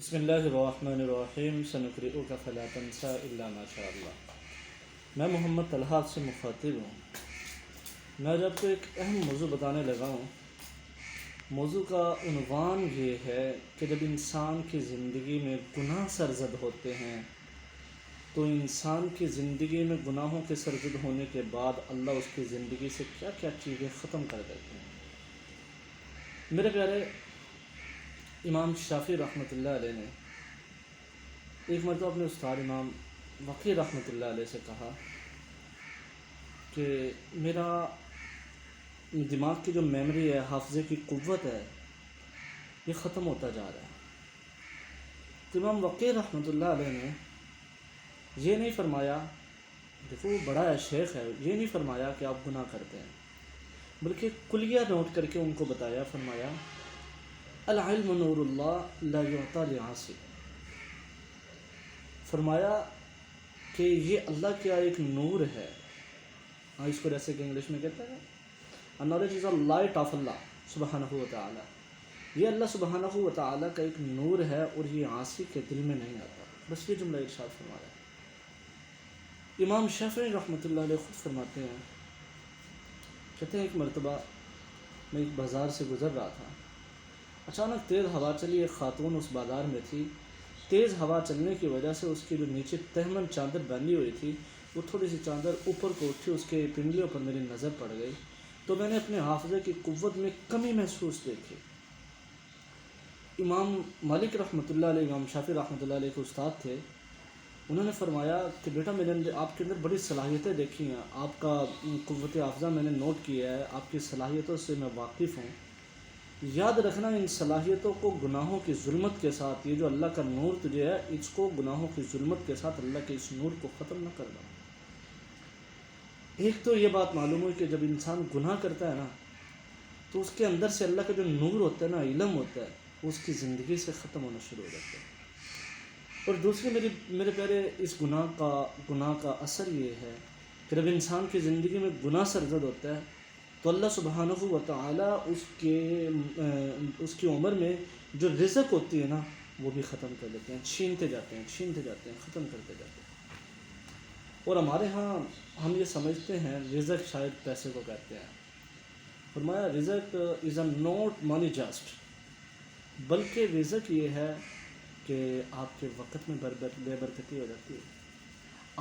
بسم اللہ الرحمن الرحیم سنقرئک فلا تنسى الا ما شاء اللہ۔ میں محمد طلحہ سے مخاطب ہوں۔ میں جب تو ایک اہم موضوع بتانے لگا ہوں۔ موضوع کا عنوان یہ ہے کہ جب انسان کی زندگی میں گناہ سرزد ہوتے ہیں تو انسان کی زندگی میں گناہوں کے سرزد ہونے کے بعد اللہ اس کی زندگی سے کیا کیا چیزیں ختم کر دیتے ہیں۔ میرے پیارے امام شافعی رحمۃ اللہ علیہ نے ایک مرتبہ اپنے استاد امام وقی رحمۃ اللہ علیہ سے کہا کہ میرا دماغ کی جو میموری ہے، حافظے کی قوت ہے، یہ ختم ہوتا جا رہا ہے۔ تو امام وقی رحمۃ اللہ علیہ نے یہ نہیں فرمایا، دیکھو وہ بڑا ہے، شیخ ہے، یہ نہیں فرمایا کہ آپ گناہ کرتے ہیں، بلکہ کلیہ نوٹ کر کے ان کو بتایا، فرمایا العلم نور اللہ لا یعطی لعاصی، فرمایا کہ یہ اللہ کا ایک نور ہے، اس کو جیسے کہ انگلش میں کہتے ہیں knowledge is a light of اللہ سبحانہ و تعالی، یہ اللہ سبحانہ و تعالی کا ایک نور ہے اور یہ عاصی کے دل میں نہیں آتا۔ بس یہ جملہ ارشاد فرمایا۔ امام شافعی رحمۃ اللہ علیہ خود فرماتے ہیں، کہتے ہیں ایک مرتبہ میں ایک بازار سے گزر رہا تھا، اچانک تیز ہوا چلی، ایک خاتون اس بازار میں تھی، تیز ہوا چلنے کی وجہ سے اس کی جو نیچے تہمن چادر بندھی ہوئی تھی وہ تھوڑی سی چادر اوپر کو اٹھی، اس کے پنڈلیوں پر میری نظر پڑ گئی تو میں نے اپنے حافظے کی قوت میں کمی محسوس دیکھی۔ امام مالک رحمۃ اللہ علیہ، امام شافعی رحمۃ اللہ علیہ کے استاد تھے، انہوں نے فرمایا کہ بیٹا میں نے آپ کے اندر بڑی صلاحیتیں دیکھی ہیں، آپ کا قوت حافظہ میں نے نوٹ کیا ہے، آپ کی صلاحیتوں سے میں واقف ہوں، یاد رکھنا ان صلاحیتوں کو گناہوں کی ظلمت کے ساتھ، یہ جو اللہ کا نور تجھے ہے اس کو گناہوں کی ظلمت کے ساتھ اللہ کے اس نور کو ختم نہ کرنا۔ ایک تو یہ بات معلوم ہوئی کہ جب انسان گناہ کرتا ہے نا تو اس کے اندر سے اللہ کا جو نور ہوتا ہے نا، علم ہوتا ہے، وہ اس کی زندگی سے ختم ہونا شروع ہو جاتا ہے۔ اور دوسری میرے پیارے اس گناہ کا اثر یہ ہے کہ جب انسان کی زندگی میں گناہ سرزد ہوتا ہے تو اللہ سبحانہ و تعالی اس کی عمر میں جو رزق ہوتی ہے نا وہ بھی ختم کر دیتے ہیں، چھینتے جاتے ہیں، ختم کرتے جاتے ہیں۔ اور ہمارے ہاں ہم یہ سمجھتے ہیں رزق شاید پیسے کو کہتے ہیں۔ فرمایا رزق از اے ناٹ منی جسٹ، بلکہ رزق یہ ہے کہ آپ کے وقت میں بے برکتی ہو جاتی ہے۔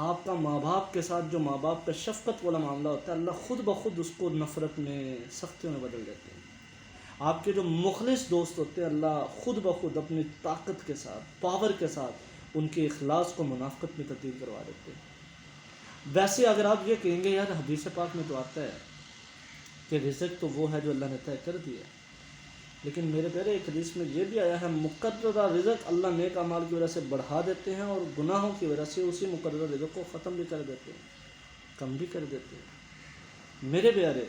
آپ کا ماں باپ کے ساتھ جو ماں باپ کا شفقت والا معاملہ ہوتا ہے، اللہ خود بخود اس کو نفرت میں، سختیوں میں بدل دیتے ہیں۔ آپ کے جو مخلص دوست ہوتے ہیں، اللہ خود بخود اپنی طاقت کے ساتھ، پاور کے ساتھ ان کے اخلاص کو منافقت میں تبدیل کروا دیتے ہیں۔ ویسے اگر آپ یہ کہیں گے یار حدیث پاک میں تو آتا ہے کہ رزق تو وہ ہے جو اللہ نے طے کر دیا، لیکن میرے پیارے ایک حدیث میں یہ بھی آیا ہے مقررہ رزق اللہ نیک اعمال کی وجہ سے بڑھا دیتے ہیں اور گناہوں کی وجہ سے اسی مقررہ رزق کو ختم بھی کر دیتے ہیں، کم بھی کر دیتے ہیں۔ میرے پیارے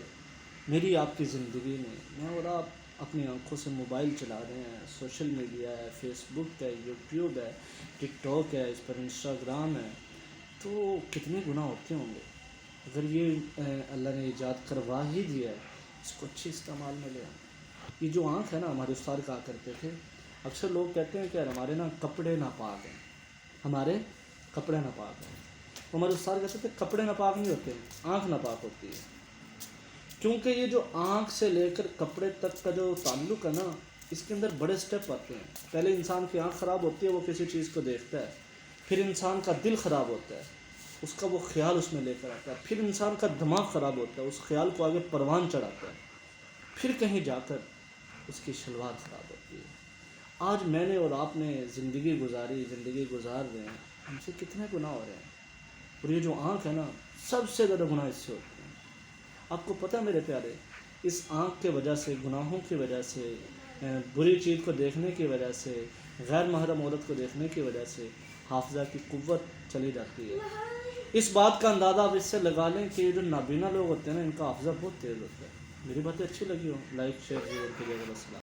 میری آپ کی زندگی میں اور آپ اپنی آنکھوں سے موبائل چلا رہے ہیں، سوشل میڈیا ہے، فیس بک ہے، یوٹیوب ہے، ٹک ٹاک ہے، اس پر انسٹاگرام ہے، تو کتنے گناہ ہوتے ہوں گے۔ اگر یہ اللہ نے ایجاد کروا ہی دیا ہے، اس کو اچھے استعمال میں لے آئیں۔ یہ جو آنکھ ہے نا، ہمارے استاد کہا کرتے تھے، اکثر لوگ کہتے ہیں کہ یار ہمارے نا کپڑے ناپاک ہیں، ہمارے کپڑے ناپاک ہیں۔ ہمارے استاد کہتے تھے کپڑے ناپاک نہیں ہوتے، آنکھ ناپاک ہوتی ہے، کیونکہ یہ جو آنکھ سے لے کر کپڑے تک کا جو تعلق ہے نا، اس کے اندر بڑے سٹیپ آتے ہیں۔ پہلے انسان کی آنکھ خراب ہوتی ہے، وہ کسی چیز کو دیکھتا ہے، پھر انسان کا دل خراب ہوتا ہے، اس کا وہ خیال اس میں لے کر آتا ہے، پھر انسان کا دماغ خراب ہوتا ہے، اس خیال کو آگے پروان چڑھاتا ہے، پھر کہیں جا کر اس کی شلوار خراب ہوتی ہے۔ آج میں نے اور آپ نے زندگی گزار رہے ہیں، ہم سے کتنے گناہ ہو رہے ہیں، اور یہ جو آنکھ ہے نا، سب سے زیادہ گناہ اس سے ہوتے ہیں۔ آپ کو پتہ میرے پیارے، اس آنکھ کے وجہ سے، گناہوں کی وجہ سے، بری چیز کو دیکھنے کی وجہ سے، غیر محرم عورت کو دیکھنے کی وجہ سے حافظہ کی قوت چلی جاتی ہے۔ اس بات کا اندازہ آپ اس سے لگا لیں کہ یہ جو نابینا لوگ ہوتے ہیں نا، ان کا حافظہ بہت تیز ہوتا ہے۔ میری باتیں اچھی لگی ہوں، لائک شیئر ضرور کریے گا۔ السلام۔